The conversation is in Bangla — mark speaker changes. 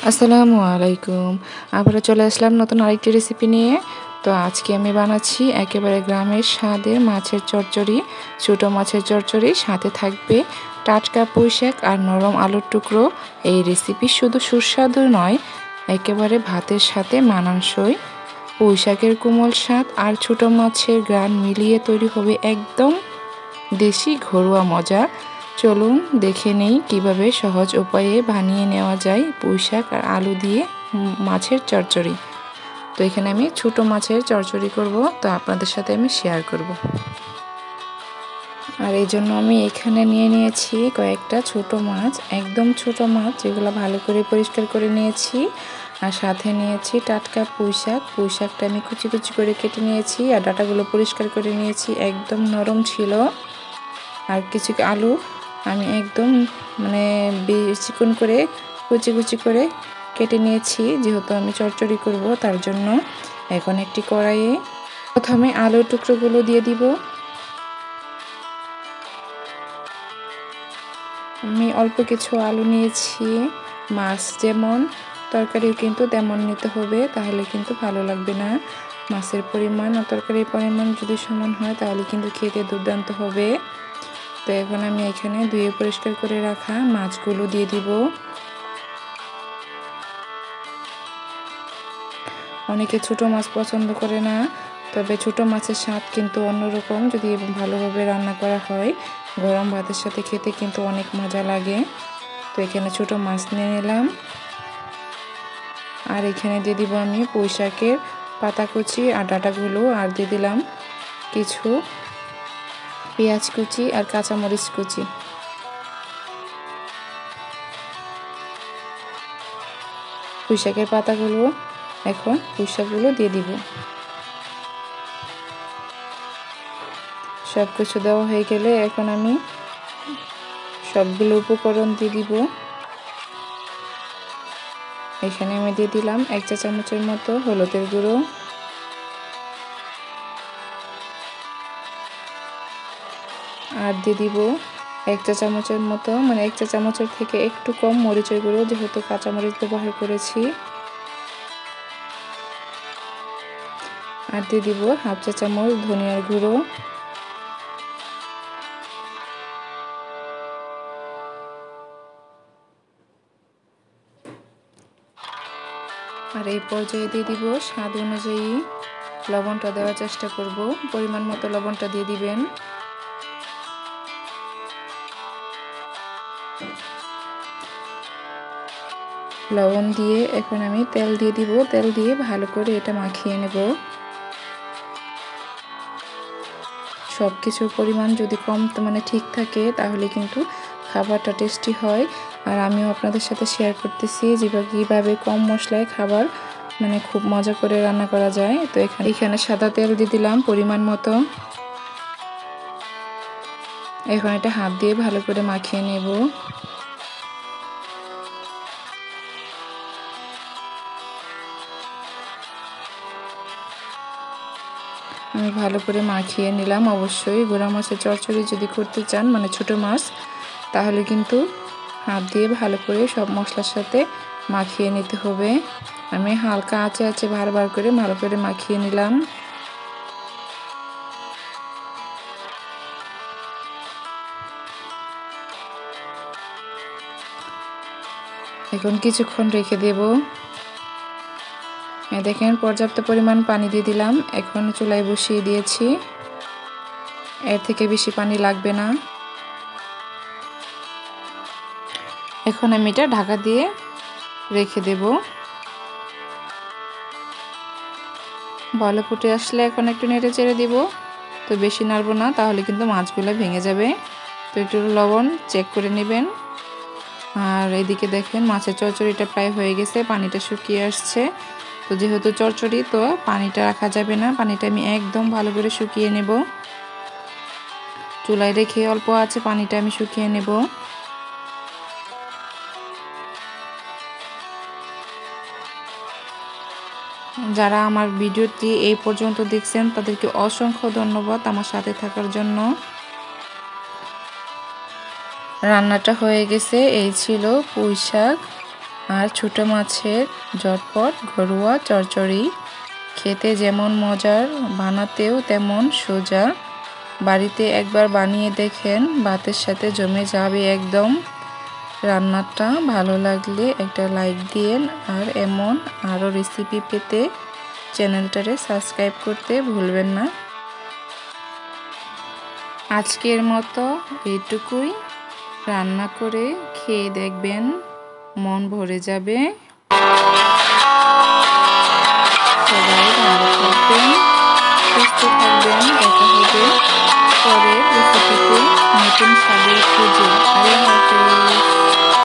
Speaker 1: আসসালামু আলাইকুম। আবারও চলে আসলাম নতুন আরেকটি রেসিপি নিয়ে। তো আজকে আমি বানাচ্ছি একেবারে গ্রামের স্বাদের মাছের চচ্চড়ি। ছোটো মাছের চচ্চড়ি, সাথে থাকবে টাটকা পুঁইশাক আর নরম আলুর টুকরো। এই রেসিপি শুধু সুস্বাদু নয়, একেবারে ভাতের সাথে মানানসই। পুঁইশাকের কোমল স্বাদ আর ছোটো মাছের ঘ্রাণ মিলিয়ে তৈরি হবে একদম দেশি ঘরোয়া মজা। চলুন দেখে নেই কিভাবে সহজ উপায়ে বানিয়ে নেওয়া যায় পুঁইশাক আর আলু দিয়ে মাছের চচ্চড়ি। তো এখানে আমি ছোটো মাছের চচ্চড়ি করব, তো আপনাদের সাথে আমি শেয়ার করব। আর এই জন্য আমি এখানে নিয়ে নিয়েছি কয়েকটা ছোট মাছ, একদম ছোট মাছ, যেগুলো ভালো করে পরিষ্কার করে নিয়েছি। আর সাথে নিয়েছি টাটকা পুঁইশাক। পুঁইশাকটা আমি কুচি কুচি করে কেটে নিয়েছি আর ডাঁটাগুলো পরিষ্কার করে নিয়েছি, একদম নরম ছিল। আর কিছু আলু আমি একদম চিকন করে কুচি কুচি করে কেটে নিয়েছি, যেহেতু আমি চচ্চড়ি করব তার জন্য। এখন একটি কড়াইয়ে প্রথমে আলুর টুকরোগুলো দিয়ে দিব। আমি অল্প কিছু আলু নিয়েছি। মাছ যেমন, তরকারিও কিন্তু তেমন নিতে হবে, তাহলে কিন্তু ভালো লাগবে না। মাছের পরিমাণ আর তরকারির পরিমাণ যদি সমান হয় তাহলে কিন্তু খেতে দুর্দান্ত হবে। তো এখন আমি এখানে ধুয়ে পরিষ্কার করে রাখা মাছগুলো দিয়ে দিব। অনেকে ছোটো মাছ পছন্দ করে না, তবে ছোটো মাছের স্বাদ কিন্তু অন্যরকম যদি ভালোভাবে রান্না করা হয়। গরম ভাতের সাথে খেতে কিন্তু অনেক মজা লাগে। তো এখানে ছোটো মাছ নিয়ে নিলাম। আর এখানে দিয়ে দিব আমি পুঁইশাকের পাতা কুচি আর ডাঁটাগুলো, আর দিয়ে দিলাম কিছু পেঁয়াজ কুচি আর কাঁচামরিচ কুচি। পুঁইশাকের পাতাগুলো, এখন পুঁইশাকগুলো দিয়ে দিব। সব কিছু দেওয়া হয়ে গেলে এখন আমি সবগুলো উপকরণ দিয়ে দিব। এখানে আমি দিয়ে দিলাম 1 চা চামচের মতো হলুদের গুঁড়ো, আর দিয়ে দিব 1 চা চামচের মতো, 1 চা চামচের থেকে একটু কম মরিচের গুঁড়ো, যেহেতু কাঁচামরিচ ব্যবহার করেছি। আর দিয়ে দিব 1/2 চা চামচ ধনিয়ার গুঁড়ো। আর এই পর্যায়ে দিয়ে দিব স্বাদ অনুযায়ী লবণটা দেওয়ার চেষ্টা করব। পরিমাণ মতো লবণটা দিয়ে দিবেন। লবণ দিয়ে এখন আমি তেল দিয়ে দিব। তেল দিয়ে ভালো করে এটা মাখিয়ে নেব। সব কিছুর পরিমাণ যদি কম ঠিক থাকে তাহলে কিন্তু খাবারটা টেস্টি হয়। আর আমিও আপনাদের সাথে শেয়ার করতেছি যে কীভাবে কম মশলায় খাবার খুব মজা করে রান্না করা যায়। তো এখানে সাদা তেল দিয়ে দিলাম পরিমাণ মতো। এখন এটা হাত দিয়ে ভালো করে মাখিয়ে নেব। আমি ভালো করে মাখিয়ে নিলাম। অবশ্যই গুঁড়া মাছের চচ্চড়ি যদি করতে চান, ছোটো মাছ, তাহলে কিন্তু হাত দিয়ে ভালো করে সব মশলার সাথে মাখিয়ে নিতে হবে। আমি হালকা আঁচে আঁচে বারবার করে ভালো করে মাখিয়ে নিলাম। এখন কিছুক্ষণ রেখে দেব। দেখেন পর্যাপ্ত পরিমাণ পানি দিয়ে দিলাম। এখন চুলায় বসিয়ে দিয়েছি, এর থেকে বেশি পানি লাগবে না। এখন আমি এটা ঢাকা দিয়ে রেখে দেব। বলে ফুটে আসলে এখন একটু নেড়ে চেড়ে দিব। তো বেশি নাড়ব না, তাহলে কিন্তু মাছগুলো ভেঙে যাবে। তো একটু লবণ চেক করে নেবেন। আর এদিকে দেখেন মাছের চচ্চড়িটা প্রায় হয়ে গেছে, পানিটা শুকিয়ে আসছে। তো যেহেতু চচ্চড়ি, তো পানিটা রাখা যাবে না, পানিটা আমি একদম ভালো করে শুকিয়ে নেব। চুলায় রেখে অল্প আছে পানিটা আমি শুকিয়ে নেব। যারা আমার ভিডিওটি এই পর্যন্ত দেখছেন তাদেরকে অসংখ্য ধন্যবাদ আমার সাথে থাকার জন্য। রান্নাটা হয়ে গেছে। এই ছিল পুঁইশাক আর ছোট মাছের ঝটপট ঘরোয়া চচ্চড়ি খেতে যেমন মজার, বানাতেও তেমন সোজা। বাড়িতে একবার বানিয়ে দেখেন, ভাতের সাথে জমে যাবে একদম। রান্নাটা ভালো লাগলে একটা লাইক দিয়েন, আর এমন আরও রেসিপি পেতে চ্যানেলটারে সাবস্ক্রাইব করতে ভুলবেন না। আজকের মতো এইটুকুই। রান্না করে খেয়ে দেখবেন, মন ভরে যাবে।